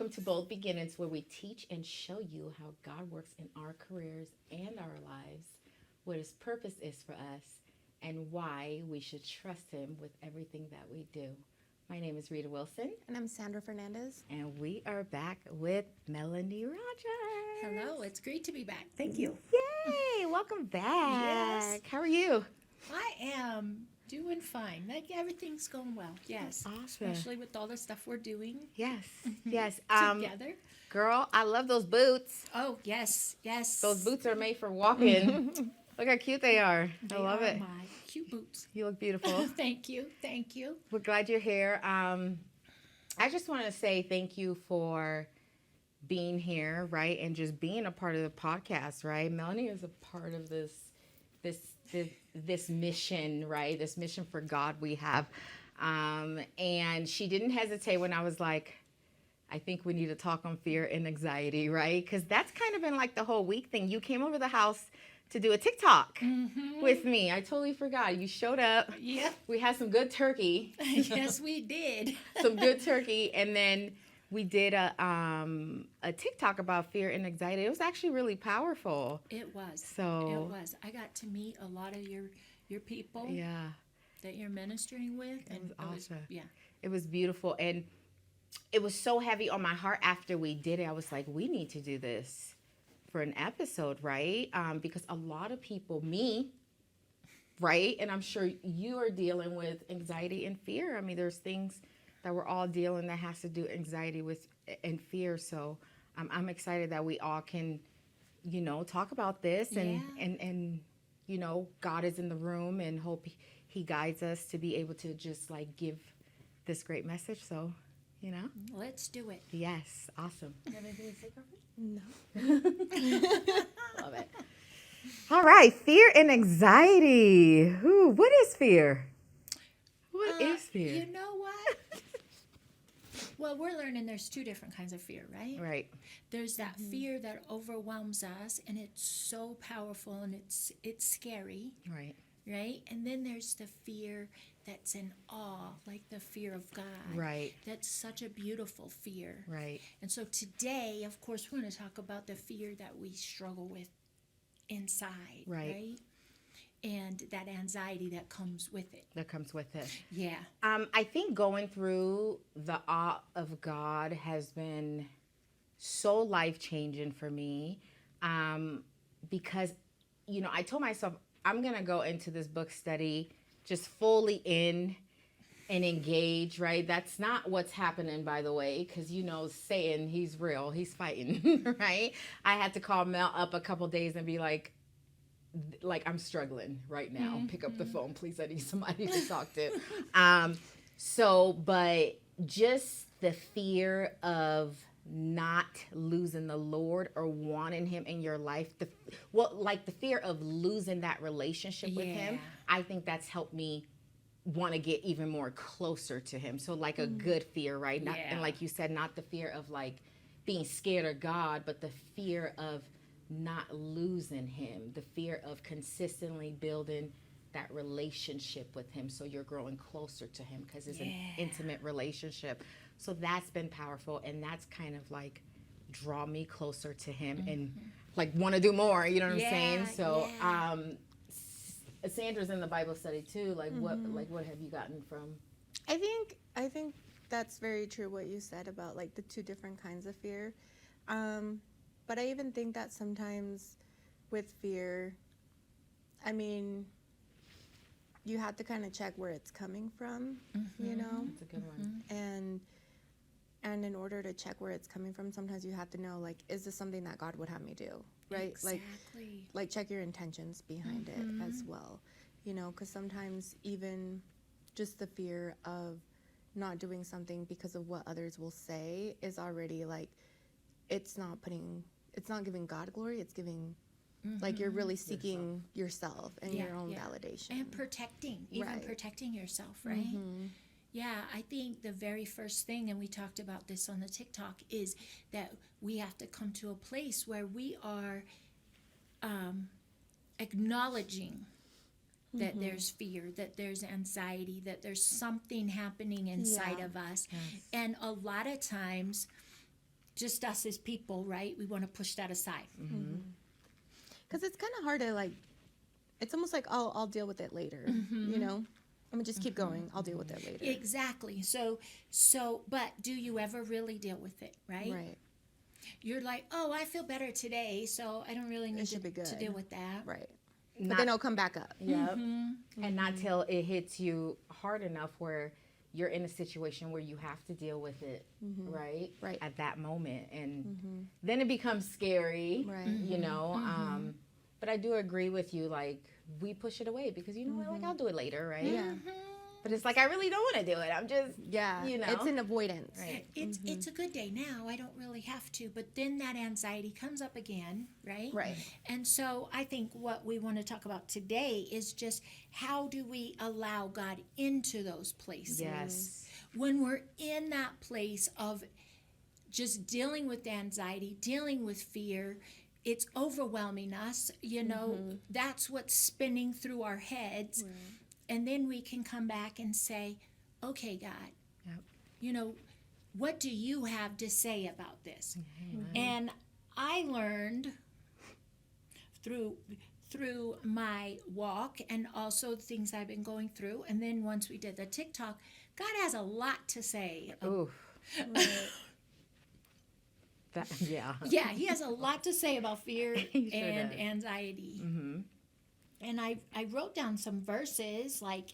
welcome to Bold Beginnings, where we teach and show you how God works in our careers and our lives, what His purpose is for us, and why we should trust Him with everything that we do. My name is Reta Wilson. And I'm Sandra Fernandez. And we are back with Melanie Rogers. Hello, it's great to be back. Thank you. Yay, welcome back. Yes. How are you? I am doing fine. Like everything's going well. Yes. Awesome. Especially with all the stuff we're doing Yes, yes. together. Girl, I love those boots. Oh, yes, yes. Those boots are made for walking. Look how cute they are. They I love are it. my cute boots. You look beautiful. Thank you. Thank you. We're glad you're here. I just want to say thank you for being here, right? And just being a part of the podcast, right? Melanie is a part of this mission, right? This mission for God we have. And she didn't hesitate when I was like, I think we need to talk on fear and anxiety, right? Because that's kind of been like the whole week thing. You came over the house to do a TikTok with me. I totally forgot. You showed up. Yep. We had some good turkey. Yes, we did. Some good turkey. And then we did a TikTok about fear and anxiety. It was actually really powerful. It was. So It was. I got to meet a lot of your people yeah, that you're ministering with. it was awesome. Yeah. It was beautiful. And it was so heavy on my heart after we did it. I was like, we need to do this for an episode, right? Because a lot of people, me, right? And I'm sure you are dealing with anxiety and fear. I mean, there's things that we're all dealing that has to do anxiety with and fear. So I'm excited that we all can, talk about this and God is in the room and hope He guides us to be able to just like give this great message. So, Let's do it. yes, awesome. You have anything to say, girlfriend? No. Love it. All right, fear and anxiety. What is fear? What is fear? You know what? Well, we're learning there's two different kinds of fear, right? Right. There's that fear that overwhelms us, and it's so powerful, and it's scary, Right. right? And then there's the fear that's in awe, like the fear of God. Right. That's such a beautiful fear. Right. And so today, of course, we're going to talk about the fear that we struggle with inside, Right. And that anxiety that comes with it. That comes with it. Yeah. I think going through the awe of God has been so life-changing for me because, I told myself I'm going to go into this book study just fully in and engage, right? That's not what's happening, by the way, because, Satan, he's real. He's fighting, right? I had to call Mel up a couple days and be like, I'm struggling right now. Pick up the phone, please. I need somebody to talk to. But just the fear of not losing the Lord or wanting Him in your life, the fear of losing that relationship with Him, I think that's helped me want to get even more closer to Him. So like a good fear, right? Not, and like you said, not the fear of like being scared of God, but the fear of not losing Him, the fear of consistently building that relationship with Him so you're growing closer to Him because it's an intimate relationship. So that's been powerful, and that's kind of like draw me closer to Him and like want to do more, you know what I'm saying? So Sandra's in the Bible study too. Like what have you gotten from? I think that's very true what you said about like the two different kinds of fear. But I even think that sometimes with fear, I mean, you have to kind of check where it's coming from, That's a good one. And in order to check where it's coming from, sometimes you have to know, like, is this something that God would have me do, right? Exactly. Like check your intentions behind it as well, because sometimes even just the fear of not doing something because of what others will say is already like, it's not giving God glory, it's giving, like you're really seeking yourself and your own validation. And protecting yourself, right? Mm-hmm. Yeah, I think the very first thing, and we talked about this on the TikTok, is that we have to come to a place where we are acknowledging that there's fear, that there's anxiety, that there's something happening inside of us. Yes. And a lot of times just us as people, right? We want to push that aside. Because it's kind of hard to like, it's almost like, oh, I'll deal with it later, you know? I'm gonna just keep going. I'll deal with it later. Exactly. So, but do you ever really deal with it, right? Right. You're like, oh, I feel better today, so I don't really need should be good. to deal with that. Right. But then it'll come back up. Yep. And not till it hits you hard enough where you're in a situation where you have to deal with it, right? Right. At that moment. And then it becomes scary, Right. you know? But I do agree with you, like, we push it away because, you know what, like, I'll do it later, right? Yeah. But it's like, I really don't want to do it. I'm just, Yeah. you know. It's an avoidance. Right. It's a good day now. I don't really have to, but then that anxiety comes up again, right? Right. And so I think what we want to talk about today is just how do we allow God into those places? Yes. When we're in that place of just dealing with anxiety, dealing with fear, it's overwhelming us, you know, that's what's spinning through our heads. And then we can come back and say, okay, God, you know, what do you have to say about this? And I learned through my walk and also the things I've been going through. And then once we did the TikTok, God has a lot to say. Oof. Yeah. Yeah, he has a lot to say about fear He sure and does. anxiety. And I wrote down some verses, like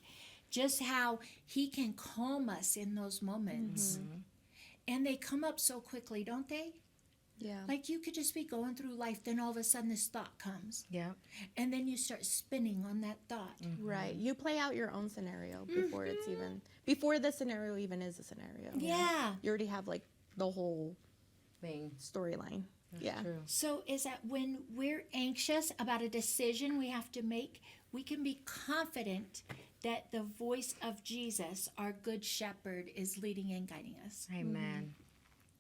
just how he can calm us in those moments. And they come up so quickly, don't they? Yeah. Like you could just be going through life, then all of a sudden this thought comes. Yeah. And then you start spinning on that thought. Right. You play out your own scenario before it's even, before the scenario even is a scenario. Yeah. You already have like the whole Thing. storyline. Yeah. True. So is that when we're anxious about a decision we have to make, we can be confident that the voice of Jesus, our good shepherd, is leading and guiding us. Amen.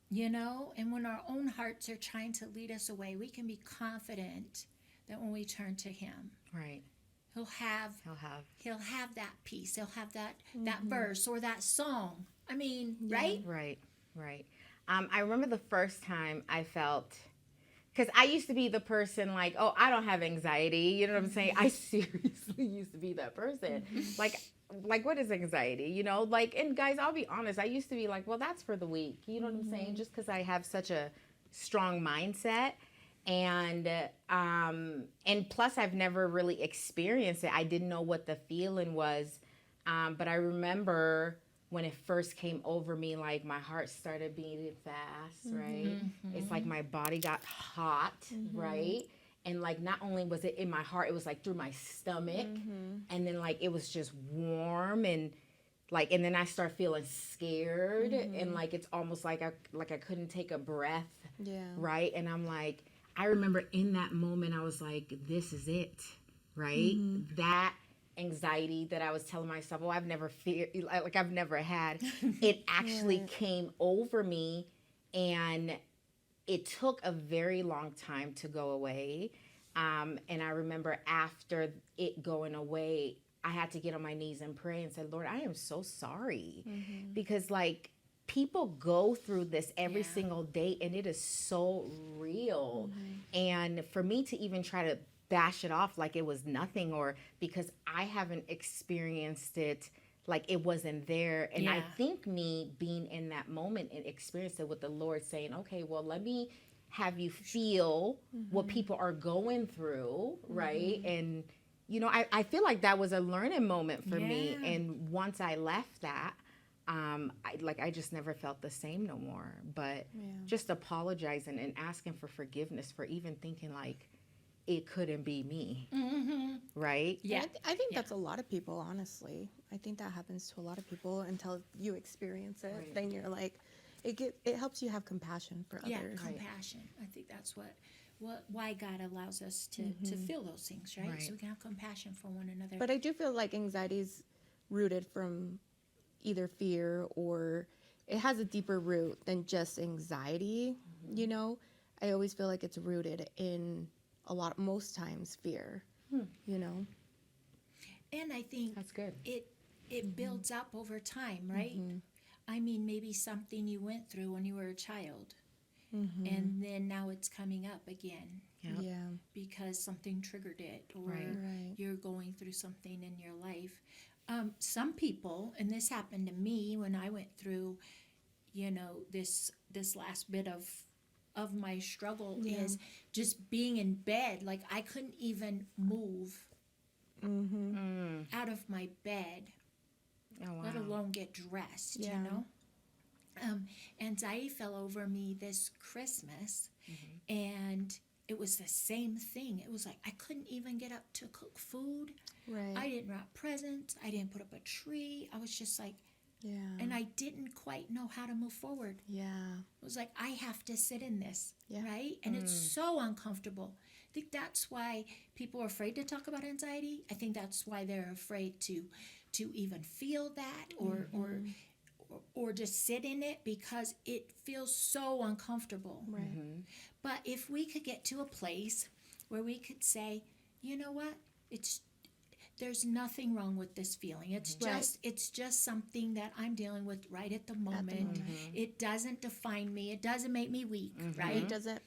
You know, and when our own hearts are trying to lead us away, we can be confident that when we turn to him, Right. he'll have that peace. He'll have that verse or that song. I mean, right? Right. Right. I remember the first time I felt, because I used to be the person like, oh, I don't have anxiety. You know what I'm saying? I seriously used to be that person. Like, what is anxiety? You know, like, and guys, I'll be honest. I used to be like, well, that's for the weak. You know what I'm saying? Just because I have such a strong mindset. And plus I've never really experienced it. I didn't know what the feeling was. But I remember when it first came over me, like my heart started beating fast, right? It's like my body got hot, right? And like not only was it in my heart, it was like through my stomach. And then like it was just warm and like, and then I start feeling scared and like it's almost like I couldn't take a breath, right? And I'm like, I remember in that moment I was like, this is it, right? That anxiety that I was telling myself, oh, I've never had, it actually came over me, and it took a very long time to go away. And I remember after it going away, I had to get on my knees and pray and say, Lord, I am so sorry. Because like people go through this every single day, and it is so real. And for me to even try to bash it off like it was nothing, or because I haven't experienced it, like it wasn't there. And I think me being in that moment and experiencing it with the Lord saying, okay, well, let me have you feel what people are going through, right? And, you know, I feel like that was a learning moment for me. And once I left that, I just never felt the same no more. But just apologizing and asking for forgiveness for even thinking like, it couldn't be me, right? Yeah, I think that's a lot of people, honestly. I think that happens to a lot of people until you experience it. Right. Then you're like, it helps you have compassion for others. Compassion. I think that's why God allows us to feel those things, right? So we can have compassion for one another. But I do feel like anxiety is rooted from either fear, or it has a deeper root than just anxiety. You know, I always feel like it's rooted in most times fear, you know. And I think That's good. It builds up over time, right? I mean, maybe something you went through when you were a child, and then now it's coming up again Yep. Yeah. because something triggered it, or Right. Right. you're going through something in your life. Some people, and this happened to me when I went through, this last bit of my struggle, Yeah. is just being in bed. Like, I couldn't even move out of my bed, Oh, wow. let alone get dressed, Yeah. Anxiety fell over me this Christmas, and it was the same thing. It was like I couldn't even get up to cook food. Right. I didn't wrap presents. I didn't put up a tree. I was just like, Yeah. and I didn't quite know how to move forward. Yeah. It was like, I have to sit in this, Yeah. right? And it's so uncomfortable. I think that's why people are afraid to talk about anxiety. I think that's why they're afraid to even feel that, or just sit in it, because it feels so uncomfortable. Right. But if we could get to a place where we could say, you know what, there's nothing wrong with this feeling. It's just something that I'm dealing with right at the moment. It doesn't define me. It doesn't make me weak, right? It doesn't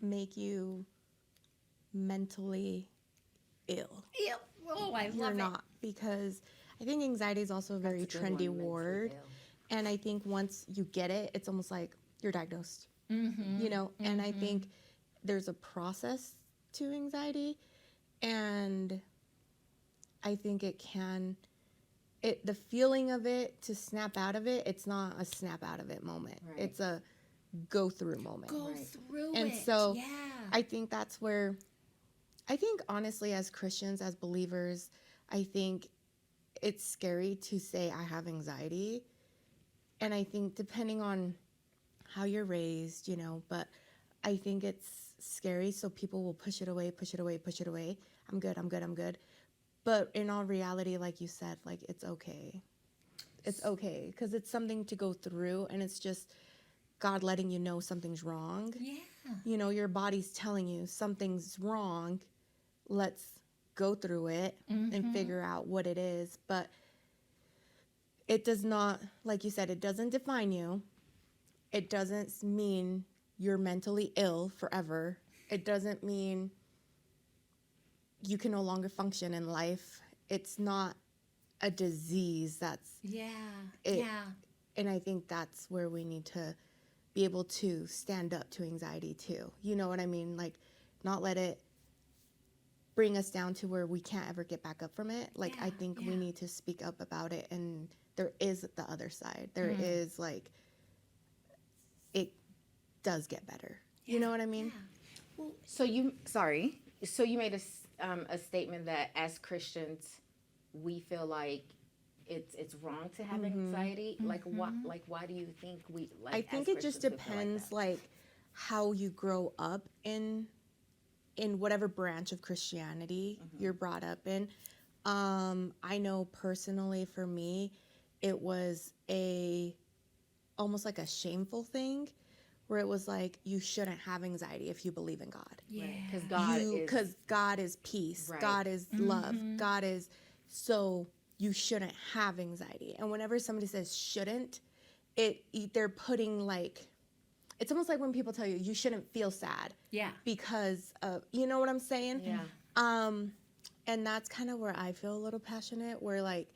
make you mentally ill. Ew. Oh, I You're love not, because I think anxiety is also a very That's a good trendy one, mentally word. ill. And I think once you get it, it's almost like you're diagnosed. And I think there's a process to anxiety, and I think the feeling of it, to snap out of it, it's not a snap out of it moment. Right. It's a go through moment. Go Right. through And it. so yeah. I think that's where, I think honestly, as Christians, as believers, I think it's scary to say I have anxiety. And I think depending on how you're raised, but I think it's scary. So people will push it away, push it away, push it away. I'm good, I'm good, I'm good. But in all reality, like you said, like it's okay. It's okay, because it's something to go through, and it's just God letting you know something's wrong. Yeah. Your body's telling you something's wrong. Let's go through it and figure out what it is. But it does not, like you said, it doesn't define you. It doesn't mean you're mentally ill forever. It doesn't mean you can no longer function in life. It's not a disease. Yeah. It- Yeah. And I think that's where we need to be able to stand up to anxiety too. You know what I mean? Like, not let it bring us down to where we can't ever get back up from it. Like, I Yeah, think we yeah. need to speak up about it, and there is the other side. There is, like, it does get better. You know what I mean? Yeah. So you made a statement that as Christians, we feel like it's wrong to have anxiety. Like why do you think we like? I think as it just Christians, we feel depends, like like, how you grow up in whatever branch of Christianity you're brought up in. I know personally for me, it was almost like a shameful thing, where it was like, you shouldn't have anxiety if you believe in God. Yeah. that. Because God is peace. Right. God is love. God is, so you shouldn't have anxiety. And whenever somebody says shouldn't, they're putting, like, it's almost like when people tell you you shouldn't feel sad Yeah. because of, you know what I'm saying? Yeah. And that's kind of where I feel a little passionate, where, like,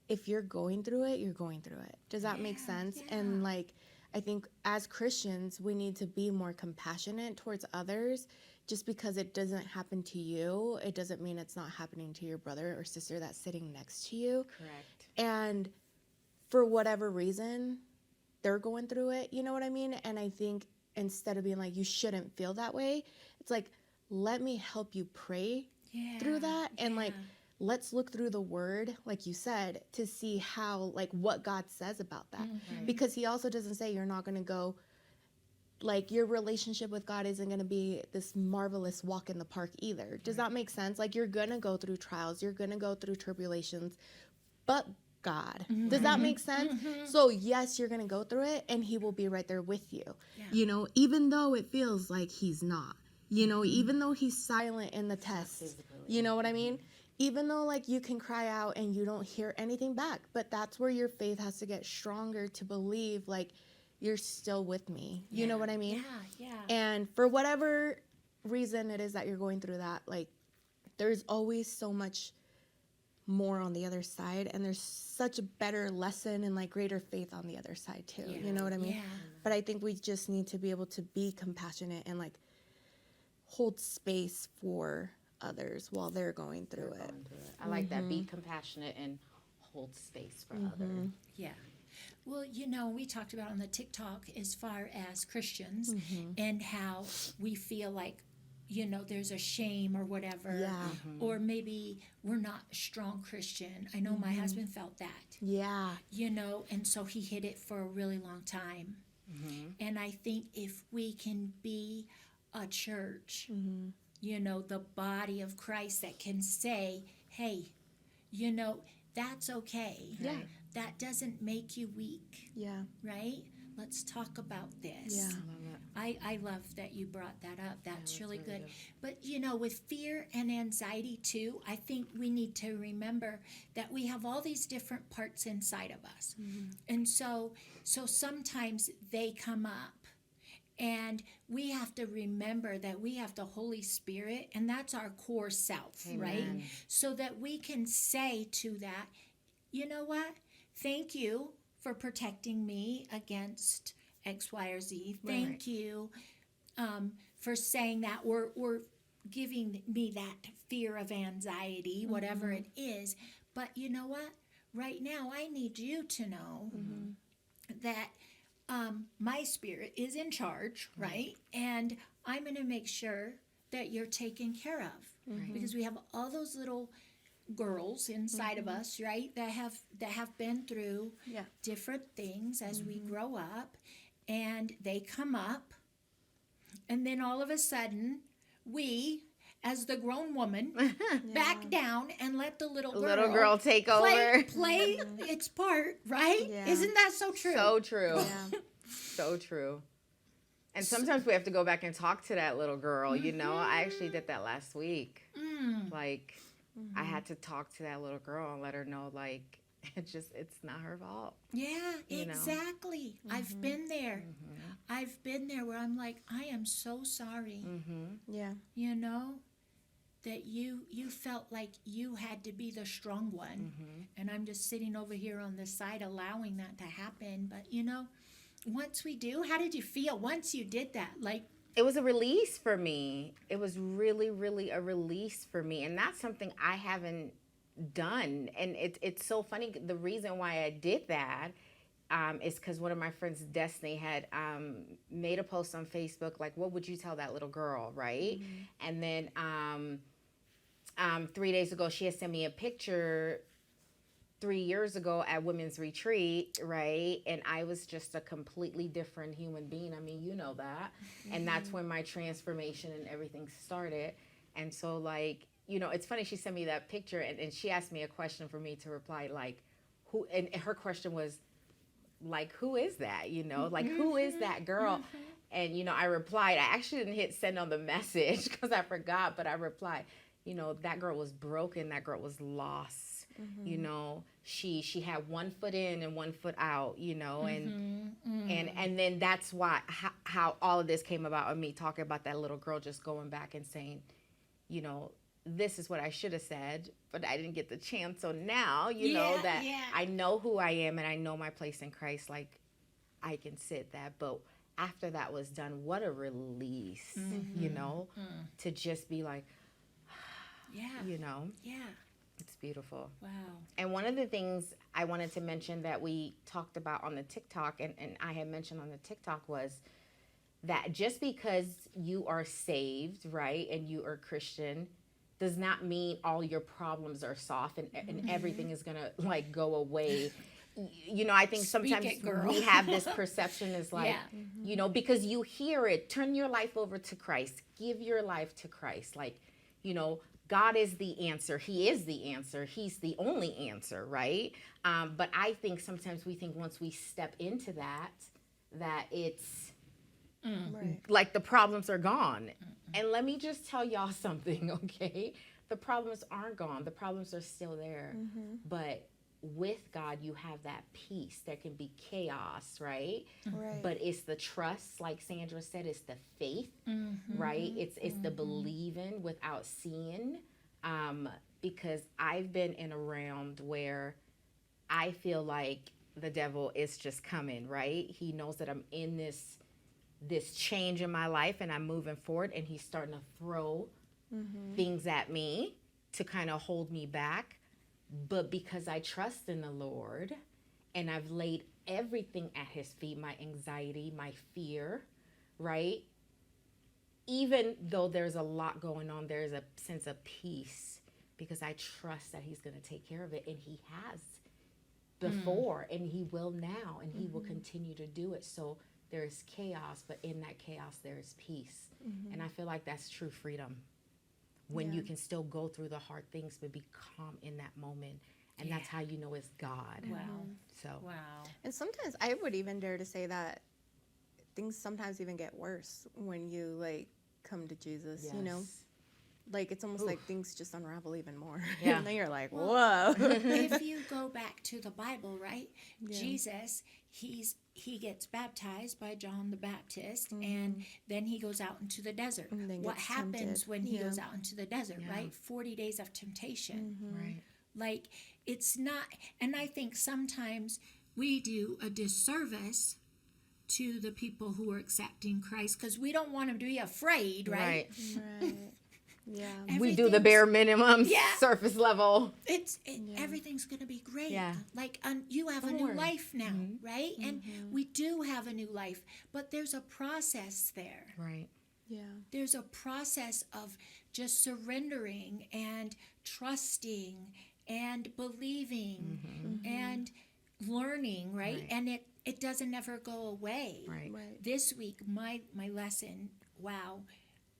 if you're going through it, you're going through it. Does that make sense? yeah. And, like, I think as Christians, we need to be more compassionate towards others. Just because it doesn't happen to you, it doesn't mean it's not happening to your brother or sister that's sitting next to you. Correct. And for whatever reason, they're going through it. You know what I mean? And I think instead of being like, you shouldn't feel that way, it's like, let me help you pray Yeah. through that. And, like, Yeah. let's look through the word, like you said, to see how, like, what God says about that. Because he also doesn't say you're not going to go, like, your relationship with God isn't going to be this marvelous walk in the park either. Does that make sense? Like, you're going to go through trials, you're going to go through tribulations, but God. Does that make sense? So yes, you're going to go through it, and he will be right there with you. Yeah. Even though it feels like he's not, even though he's silent in the test, you know what I mean? Even though, like, you can cry out and you don't hear anything back, but that's where your faith has to get stronger to believe, like, you're still with me. You know what I mean? Yeah. And for whatever reason it is that you're going through that, like, there's always so much more on the other side, and there's such a better lesson and like greater faith on the other side too. You know what I mean? Yeah. But I think we just need to be able to be compassionate and like hold space for others while they're going through it. I like that. Be compassionate and hold space for others. Yeah. Well, you know, we talked about on the TikTok as far as Christians and how we feel like, you know, there's a shame or whatever. Yeah. Or maybe we're not a strong Christian. I know my husband felt that. Yeah. You know, and so he hid it for a really long time. And I think if we can be a church, you know, the body of Christ that can say, hey, you know, that's okay. Yeah. That doesn't make you weak, Yeah. right? Let's talk about this. Yeah. I love that you brought that up. That's really good. But, you know, with fear and anxiety, too, I think we need to remember that we have all these different parts inside of us. And so sometimes they come up. And we have to remember that we have the Holy Spirit, and that's our core self, right? So that we can say to that, you know what? Thank you for protecting me against X, Y, or Z. Thank you for saying that, or giving me that fear of anxiety, whatever it is. But you know what? Right now, I need you to know that my spirit is in charge, right? And I'm going to make sure that you're taken care of, because we have all those little girls inside of us, right? That have been through different things as we grow up, and they come up, and then all of a sudden, we, as the grown woman, back down and let the little girl take over. play its part, right? Yeah. Isn't that so true? So true. Yeah. So true. And sometimes we have to go back and talk to that little girl. You know, I actually did that last week. Like, I had to talk to that little girl and let her know, like, it's not her fault. Yeah, You know? exactly. I've been there. I've been there where I'm like, I am so sorry. Yeah. You know, that you felt like you had to be the strong one, and I'm just sitting over here on the side allowing that to happen. But you know, once we do, how did you feel once you did that? Like, It was a release for me. It was really, really a release for me. And that's something I haven't done. And it's so funny. The reason why I did that is because one of my friends, Destiny, had made a post on Facebook, like, what would you tell that little girl, right? And then 3 days ago, she had sent me a picture 3 years ago at Women's Retreat, right? And I was just a completely different human being. I mean, you know that. And that's when my transformation and everything started. And so, like, you know, it's funny, she sent me that picture, and she asked me a question for me to reply, like, who, and her question was, like, who is that? You know, like, who is that girl? And, you know, I replied, I actually didn't hit send on the message because I forgot, but I replied, you know, that girl was broken. That girl was lost. You know, she had 1 foot in and 1 foot out, you know, and then that's why, how all of this came about, of me talking about that little girl, just going back and saying, you know, this is what I should have said, but I didn't get the chance. So now, you know, that I know who I am and I know my place in Christ, like, I can sit that. But after that was done, what a release, you know, to just be like, you know. Yeah. It's beautiful. Wow. And one of the things I wanted to mention that we talked about on the TikTok, and I had mentioned on the TikTok, was that just because you are saved, right, and you are Christian, does not mean all your problems are solved and everything is going to, like, go away. You know, I think sometimes we have this perception is like, you know, because you hear it, turn your life over to Christ, give your life to Christ. Like, you know, God is the answer. He is the answer. He's the only answer, right? But I think sometimes we think once we step into that it's like the problems are gone. And let me just tell y'all something, okay? The problems aren't gone. The problems are still there. But with God, you have that peace. There can be chaos, right? Right. But it's the trust, like Sandra said, it's the faith, right? It's the believing without seeing. Because I've been in a realm where I feel like the devil is just coming, right? He knows that I'm in this change in my life and I'm moving forward, and he's starting to throw things at me to kind of hold me back. But because I trust in the Lord and I've laid everything at his feet, my anxiety, my fear, right? Even though there's a lot going on, there's a sense of peace because I trust that he's going to take care of it. And he has before, and he will now, and he will continue to do it. So there's chaos, but in that chaos, there's peace. And I feel like that's true freedom. When you can still go through the hard things, but be calm in that moment. And that's how you know it's God. Wow. So. Wow. And sometimes I would even dare to say that things sometimes even get worse when you like come to Jesus, you know? Like it's almost like things just unravel even more. Yeah. And then you're like, whoa. If you go back to the Bible, right? Yeah. Jesus, he gets baptized by John the Baptist, and then he goes out into the desert. And then What gets happens tempted. when he goes out into the desert, right? 40 days of temptation. Right. Like, it's not, and I think sometimes we do a disservice to the people who are accepting Christ because we don't want them to be afraid, right? Right. Yeah. We do the bare minimum, Yeah. surface level. Everything's going to be great. Yeah. Like, you have a new life now, right? And we do have a new life, but there's a process there. Right. Yeah. There's a process of just surrendering and trusting and believing and learning, right? And it doesn't ever go away. Right. This week, my lesson, wow,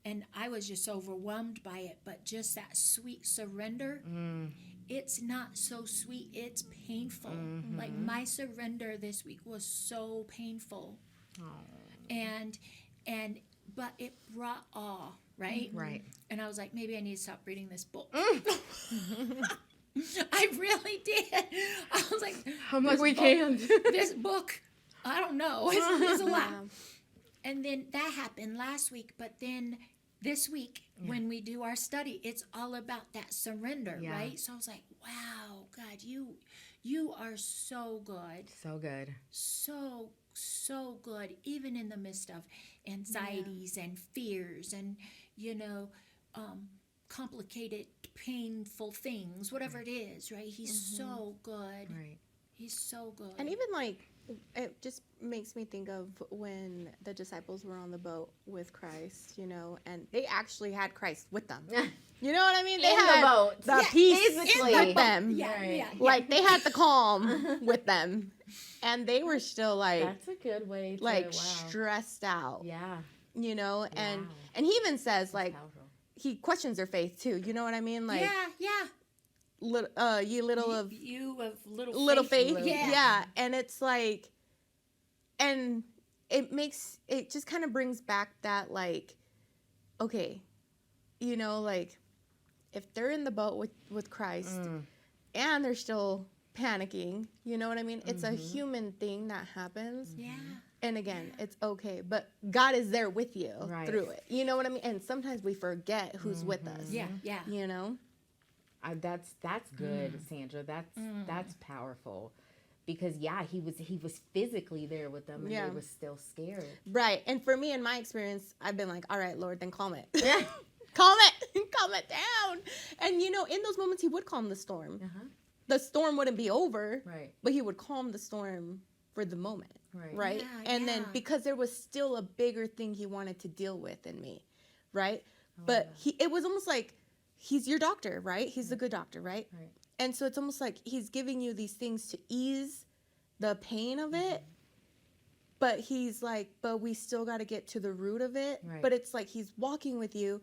and I was just overwhelmed by it, but just that sweet surrender, it's not so sweet, it's painful. Like my surrender this week was so painful. But it brought awe, right? Right. And I was like, maybe I need to stop reading this book. I really did. I was like, I'm like, we can't. this book, I don't know. It's a lot. And then that happened last week. But then this week, when we do our study, it's all about that surrender, right? So I was like, wow, God, you are so good. So good. So good, even in the midst of anxieties and fears and, complicated, painful things, whatever it is, right? He's so good. Right. He's so good. And even like, it just makes me think of when the disciples were on the boat with Christ, and they actually had Christ with them. You know what I mean? They had the boat. the peace physically. with them. Yeah. Like they had the calm with them. And they were still like, That's a good way to, like wow. stressed out, Yeah. and Wow. and he even says like, Powerful. he questions their faith too. You know what I mean? Like, yeah. you little of You have little faith. Yeah. Yeah. And it's like, and it just kind of brings back that like, okay, like if they're in the boat with Christ and they're still panicking, you know what I mean? It's a human thing that happens. Yeah. And again, it's okay, but God is there with you through it. You know what I mean? And sometimes we forget who's with us. Yeah. That's good, Sandra. That's powerful, because he was physically there with them, and they were still scared. Right. And for me, in my experience, I've been like, all right, Lord, then calm it. Calm it down. And in those moments, he would calm the storm. The storm wouldn't be over, but he would calm the storm for the moment. Right. Yeah, and then because there was still a bigger thing he wanted to deal with in me. Right. But it was almost like he's your doctor, right? He's the good doctor, right? And so it's almost like he's giving you these things to ease the pain of it. But he's like, but we still got to get to the root of it. But it's like he's walking with you.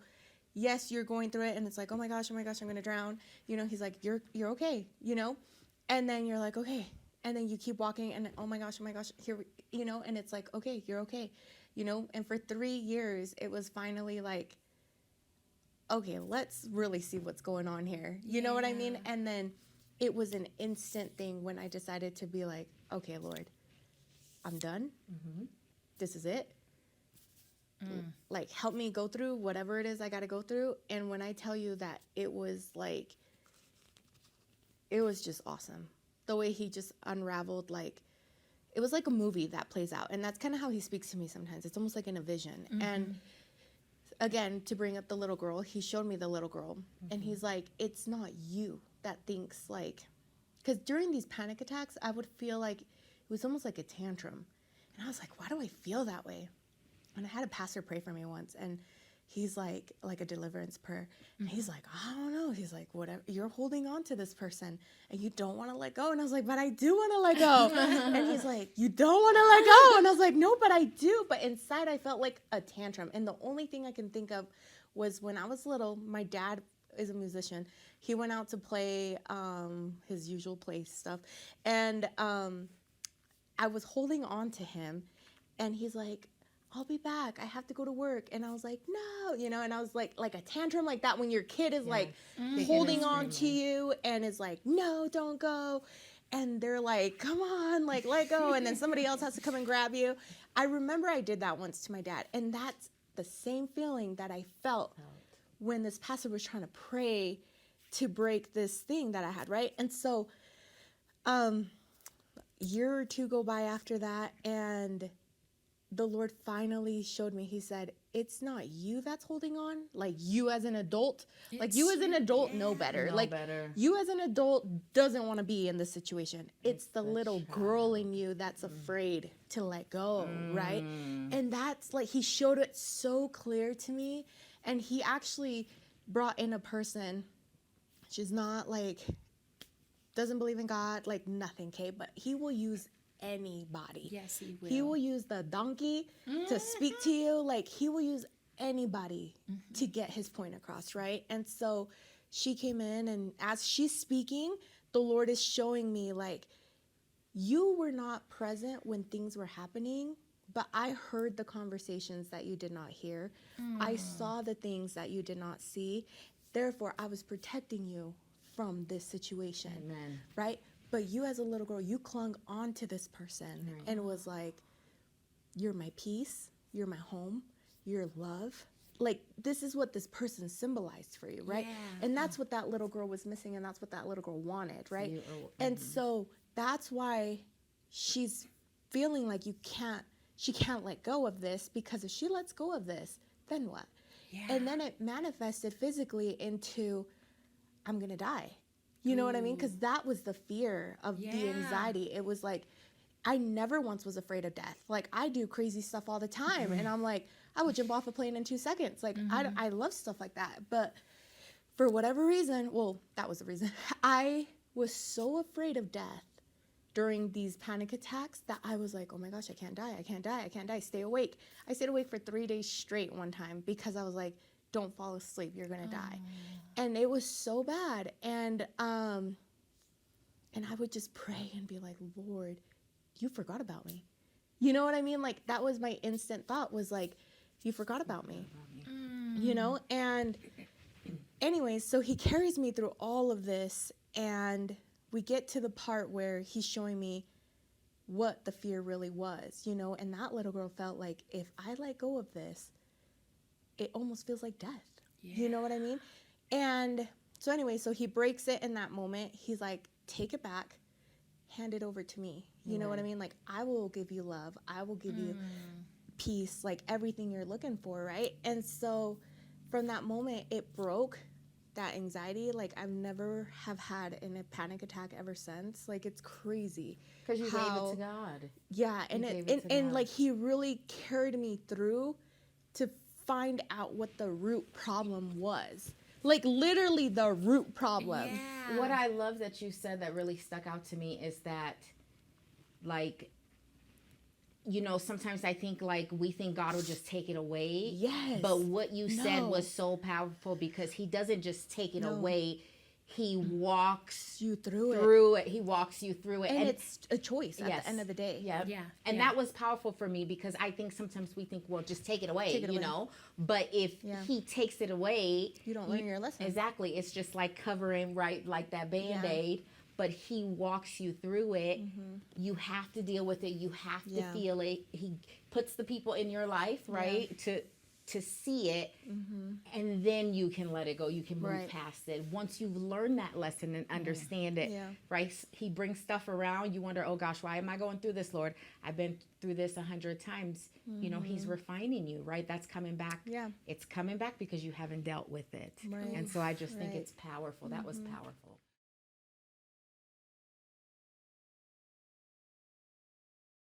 Yes, you're going through it. And it's like, oh my gosh, I'm going to drown. He's like, you're okay, And then you're like, okay. And then you keep walking and oh my gosh, here, and it's like, okay, you're okay, and for 3 years, it was finally like, okay, let's really see what's going on here. You know what I mean? And then it was an instant thing when I decided to be like, okay, Lord, I'm done. This is it. Like, help me go through whatever it is I got to go through. And when I tell you that it was like, it was just awesome. The way he just unraveled, like, it was like a movie that plays out. And that's kind of how he speaks to me sometimes. It's almost like in a vision. And again, to bring up the little girl, he showed me the little girl. And he's like, it's not you that thinks like, because during these panic attacks, I would feel like it was almost like a tantrum. And I was like, why do I feel that way? And I had a pastor pray for me once, and he's like a deliverance prayer. And he's like, I don't know. He's like, whatever, you're holding on to this person and you don't want to let go. And I was like, but I do want to let go. And he's like, you don't want to let go. And I was like, no, but I do. But inside I felt like a tantrum. And the only thing I can think of was when I was little, my dad is a musician. He went out to play his usual play stuff. And I was holding on to him, and he's like, I'll be back. I have to go to work. And I was like, no, and I was like a tantrum like that when your kid is like holding on to you and is like, no, don't go. And they're like, come on, like, let go. And then somebody else has to come and grab you. I remember I did that once to my dad. And that's the same feeling that I felt when this pastor was trying to pray to break this thing that I had, right? And so year or two go by after that, and the Lord finally showed me. He said, it's not you that's holding on. Like, you as an adult, you as an adult know better. You as an adult doesn't want to be in this situation. It's the little girl in you that's afraid to let go, right? And that's like, he showed it so clear to me. And he actually brought in a person. She's not like, doesn't believe in God, like nothing, okay? But he will use anybody. Yes, he will. He will use the donkey to speak to you. Like, he will use anybody to get his point across, right? And so she came in, and as she's speaking, the Lord is showing me, like, you were not present when things were happening, but I heard the conversations that you did not hear. I saw the things that you did not see. Therefore, I was protecting you from this situation. Amen. Right? But you as a little girl, you clung on to this person and was like, you're my peace, you're my home, you're love. Like, this is what this person symbolized for you, right? Yeah. And that's what that little girl was missing, and that's what that little girl wanted, right? And so that's why she's feeling like she can't let go of this, because if she lets go of this, then what? Yeah. And then it manifested physically into, I'm going to die. You know what I mean? Because that was the fear of the anxiety. It was like, I never once was afraid of death. Like, I do crazy stuff all the time. And I'm like, I would jump off a plane in 2 seconds. Like, I love stuff like that. But for whatever reason, well, that was the reason, I was so afraid of death during these panic attacks that I was like, oh my gosh, I can't die. I can't die. I can't die. Stay awake. I stayed awake for 3 days straight one time because I was like, don't fall asleep. You're going to die. And it was so bad. And I would just pray and be like, Lord, you forgot about me. You know what I mean? Like, that was my instant thought, was like, you forgot about me. And anyways, so he carries me through all of this, and we get to the part where he's showing me what the fear really was, and that little girl felt like, if I let go of this, it almost feels like death. Yeah. You know what I mean? And so anyway, so he breaks it in that moment. He's like, take it back, hand it over to me. You know what I mean? Like, I will give you love. I will give you peace, like everything you're looking for, right? And so from that moment, it broke that anxiety. Like, I've never have had a panic attack ever since. Like, it's crazy. Because you gave it to God. Yeah, and like, he really carried me through to find out what the root problem was. Like, literally the root problem. Yeah. What I love that you said that really stuck out to me is that, like, sometimes I think, like, we think God will just take it away. Yes. But what you said was so powerful, because he doesn't just take it away. He walks you through it. He walks you through it. And it's a choice at the end of the day. Yeah. And that was powerful for me, because I think sometimes we think, well, just take it away, But if he takes it away, you don't learn your lesson. Exactly. It's just like covering, right, like that Band-Aid. but he walks you through it. You have to deal with it. You have to feel it. He puts the people in your life, right, to see it, and then you can let it go. You can move past it. Once you've learned that lesson and understand it, right? He brings stuff around. You wonder, oh gosh, why am I going through this, Lord? I've been through this 100 times. You know, he's refining you, right? That's coming back. Yeah. It's coming back because you haven't dealt with it. Right. And so I just think it's powerful. That was powerful.